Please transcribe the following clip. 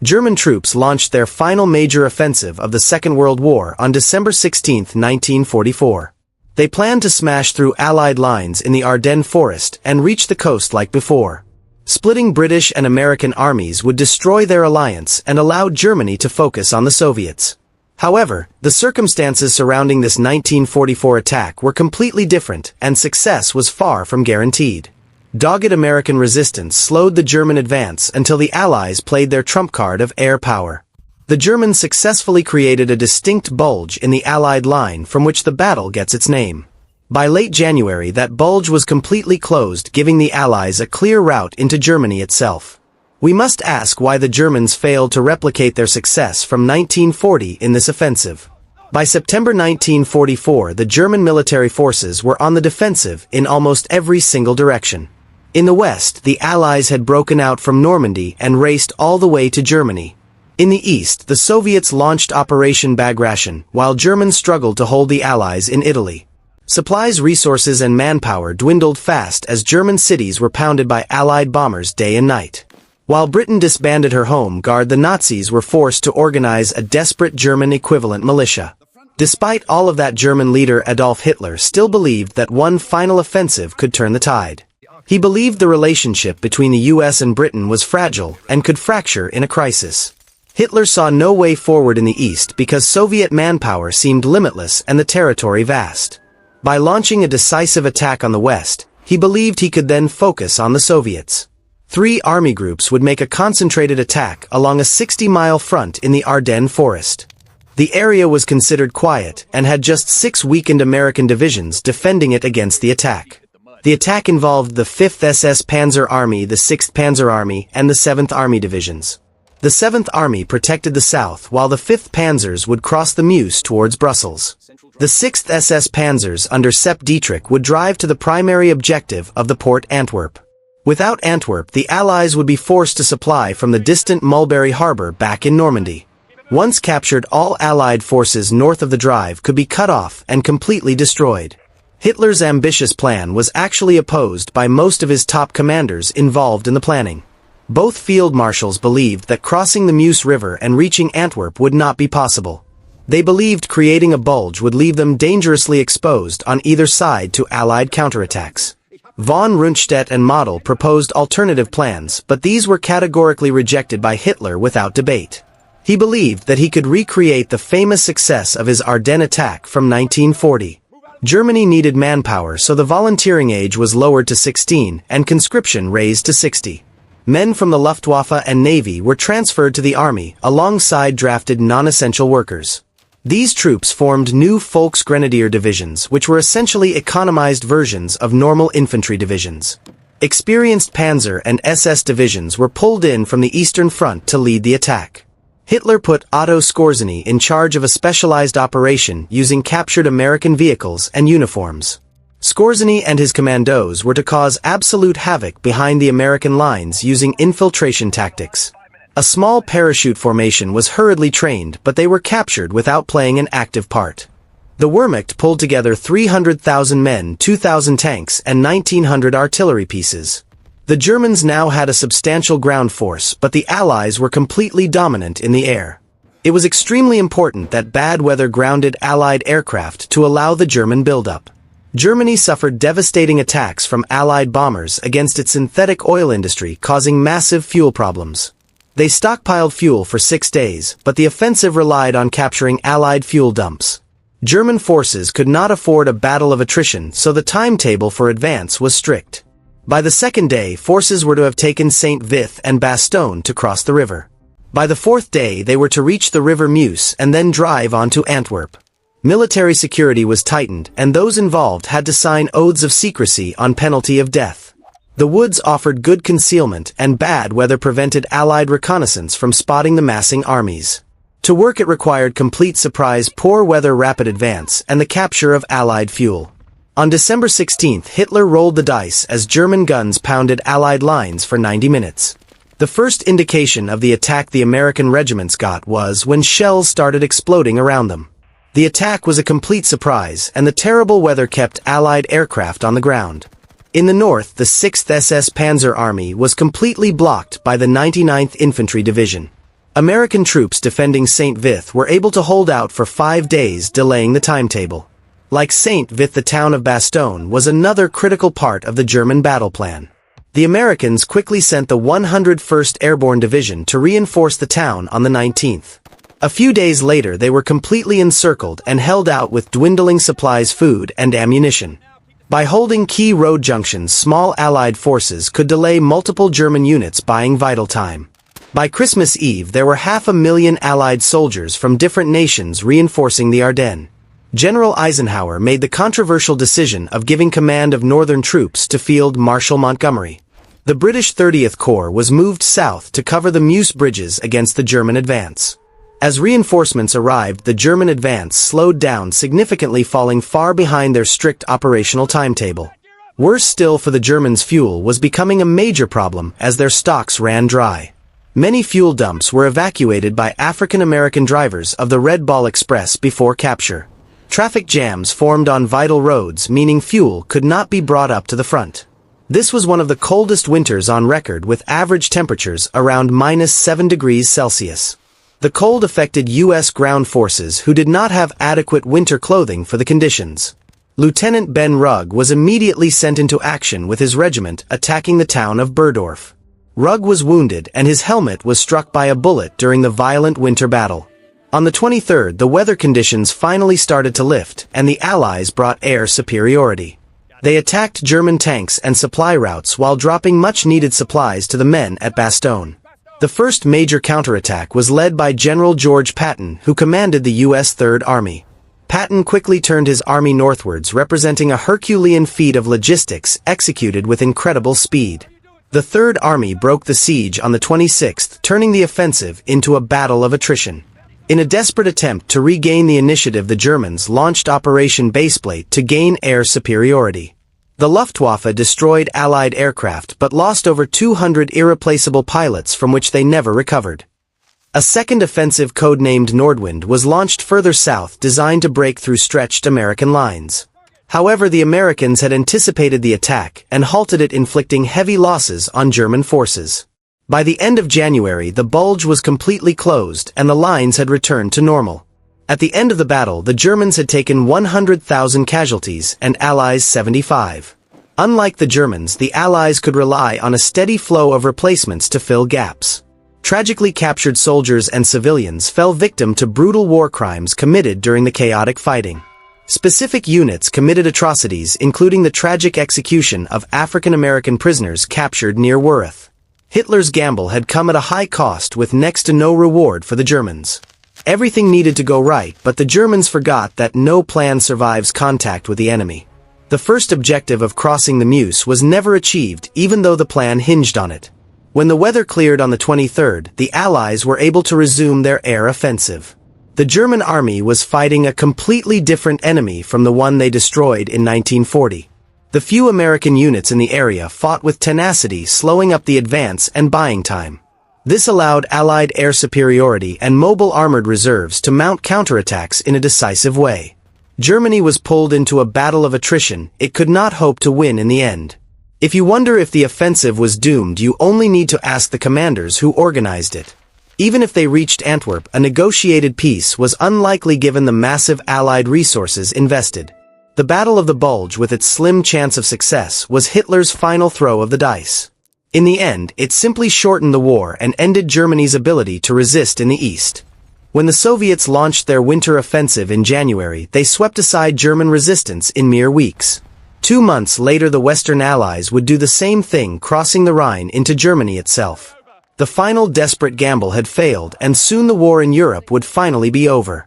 German troops launched their final major offensive of the Second World War on December 16, 1944. They planned to smash through Allied lines in the Ardennes forest and reach the coast like before. Splitting British and American armies would destroy their alliance and allow Germany to focus on the Soviets. However, the circumstances surrounding this 1944 attack were completely different, and success was far from guaranteed. Dogged American resistance slowed the German advance until the Allies played their trump card of air power. The Germans successfully created a distinct bulge in the Allied line from which the battle gets its name. By late January, that bulge was completely closed, giving the Allies a clear route into Germany itself. We must ask why the Germans failed to replicate their success from 1940 in this offensive. By September 1944, the German military forces were on the defensive in almost every single direction. In the west, the Allies had broken out from Normandy and raced all the way to Germany. In the east, the Soviets launched Operation Bagration, while Germans struggled to hold the Allies in Italy. Supplies, resources, and manpower dwindled fast as German cities were pounded by Allied bombers day and night. While Britain disbanded her home guard, the Nazis were forced to organize a desperate German equivalent militia. Despite all of that, German leader Adolf Hitler still believed that one final offensive could turn the tide. He believed the relationship between the US and Britain was fragile and could fracture in a crisis. Hitler saw no way forward in the east because Soviet manpower seemed limitless and the territory vast. By launching a decisive attack on the west, he believed he could then focus on the Soviets. 3 army groups would make a concentrated attack along a 60-mile front in the Ardennes forest. The area was considered quiet and had just 6 weakened American divisions defending it against the attack. The attack involved the 5th SS Panzer Army, the 6th Panzer Army, and the 7th Army divisions. The 7th Army protected the south, while the 5th Panzers would cross the Meuse towards Brussels. The 6th SS Panzers under Sepp Dietrich would drive to the primary objective of the port Antwerp. Without Antwerp, the Allies would be forced to supply from the distant Mulberry Harbor back in Normandy. Once captured, all Allied forces north of the drive could be cut off and completely destroyed. Hitler's ambitious plan was actually opposed by most of his top commanders involved in the planning. Both field marshals believed that crossing the Meuse River and reaching Antwerp would not be possible. They believed creating a bulge would leave them dangerously exposed on either side to Allied counterattacks. Von Rundstedt and Model proposed alternative plans, but these were categorically rejected by Hitler without debate. He believed that he could recreate the famous success of his Ardennes attack from 1940. Germany needed manpower, so the volunteering age was lowered to 16 and conscription raised to 60. Men from the Luftwaffe and Navy were transferred to the army alongside drafted non-essential workers. These troops formed new Volksgrenadier divisions, which were essentially economized versions of normal infantry divisions. Experienced Panzer and SS divisions were pulled in from the Eastern Front to lead the attack. Hitler put Otto Skorzeny in charge of a specialized operation using captured American vehicles and uniforms. Skorzeny and his commandos were to cause absolute havoc behind the American lines using infiltration tactics. A small parachute formation was hurriedly trained, but they were captured without playing an active part. The Wehrmacht pulled together 300,000 men, 2,000 tanks, and 1,900 artillery pieces. The Germans now had a substantial ground force, but the Allies were completely dominant in the air. It was extremely important that bad weather grounded Allied aircraft to allow the German buildup. Germany suffered devastating attacks from Allied bombers against its synthetic oil industry, causing massive fuel problems. They stockpiled fuel for 6 days, but the offensive relied on capturing Allied fuel dumps. German forces could not afford a battle of attrition, so the timetable for advance was strict. By the 2nd day, forces were to have taken St. Vith and Bastogne to cross the river. By the 4th day, they were to reach the river Meuse and then drive on to Antwerp. Military security was tightened, and those involved had to sign oaths of secrecy on penalty of death. The woods offered good concealment, and bad weather prevented Allied reconnaissance from spotting the massing armies. To work, it required complete surprise, poor weather, rapid advance, and the capture of Allied fuel. On December 16, Hitler rolled the dice as German guns pounded Allied lines for 90 minutes. The first indication of the attack the American regiments got was when shells started exploding around them. The attack was a complete surprise, and the terrible weather kept Allied aircraft on the ground. In the north, the 6th SS Panzer Army was completely blocked by the 99th Infantry Division. American troops defending St. Vith were able to hold out for 5 days, delaying the timetable. Like St. Vith, the town of Bastogne was another critical part of the German battle plan. The Americans quickly sent the 101st Airborne Division to reinforce the town on the 19th. A few days later they were completely encircled and held out with dwindling supplies, food, and ammunition. By holding key road junctions, small Allied forces could delay multiple German units, buying vital time. By Christmas Eve there were 500,000 Allied soldiers from different nations reinforcing the Ardennes. General Eisenhower made the controversial decision of giving command of northern troops to Field Marshal Montgomery. The British 30th Corps was moved south to cover the Meuse bridges against the German advance. As reinforcements arrived, the German advance slowed down significantly, falling far behind their strict operational timetable. Worse still for the Germans, fuel was becoming a major problem as their stocks ran dry. Many fuel dumps were evacuated by African American drivers of the Red Ball Express before capture. Traffic jams formed on vital roads, meaning fuel could not be brought up to the front. This was one of the coldest winters on record, with average temperatures around -7 degrees Celsius. The cold affected U.S. ground forces, who did not have adequate winter clothing for the conditions. Lieutenant Ben Rugg was immediately sent into action with his regiment, attacking the town of Burdorf. Rugg was wounded and his helmet was struck by a bullet during the violent winter battle. On the 23rd, the weather conditions finally started to lift, and the Allies brought air superiority. They attacked German tanks and supply routes while dropping much-needed supplies to the men at Bastogne. The first major counterattack was led by General George Patton, who commanded the U.S. Third Army. Patton quickly turned his army northwards, representing a Herculean feat of logistics executed with incredible speed. The Third Army broke the siege on the 26th, turning the offensive into a battle of attrition. In a desperate attempt to regain the initiative, the Germans launched Operation Baseplate to gain air superiority. The Luftwaffe destroyed Allied aircraft but lost over 200 irreplaceable pilots, from which they never recovered. A second offensive, codenamed Nordwind, was launched further south, designed to break through stretched American lines. However, the Americans had anticipated the attack and halted it, inflicting heavy losses on German forces. By the end of January, the Bulge was completely closed and the lines had returned to normal. At the end of the battle, the Germans had taken 100,000 casualties and Allies 75. Unlike the Germans, the Allies could rely on a steady flow of replacements to fill gaps. Tragically, captured soldiers and civilians fell victim to brutal war crimes committed during the chaotic fighting. Specific units committed atrocities, including the tragic execution of African American prisoners captured near Worth. Hitler's gamble had come at a high cost, with next to no reward for the Germans. Everything needed to go right, but the Germans forgot that no plan survives contact with the enemy. The first objective of crossing the Meuse was never achieved, even though the plan hinged on it. When the weather cleared on the 23rd, the Allies were able to resume their air offensive. The German army was fighting a completely different enemy from the one they destroyed in 1940. The few American units in the area fought with tenacity, slowing up the advance and buying time. This allowed Allied air superiority and mobile armored reserves to mount counterattacks in a decisive way. Germany was pulled into a battle of attrition it could not hope to win in the end. If you wonder if the offensive was doomed, you only need to ask the commanders who organized it. Even if they reached Antwerp, a negotiated peace was unlikely given the massive Allied resources invested. The Battle of the Bulge, with its slim chance of success, was Hitler's final throw of the dice. In the end, it simply shortened the war and ended Germany's ability to resist in the east. When the Soviets launched their winter offensive in January, they swept aside German resistance in mere weeks. 2 months later, the Western Allies would do the same thing, crossing the Rhine into Germany itself. The final desperate gamble had failed, and soon the war in Europe would finally be over.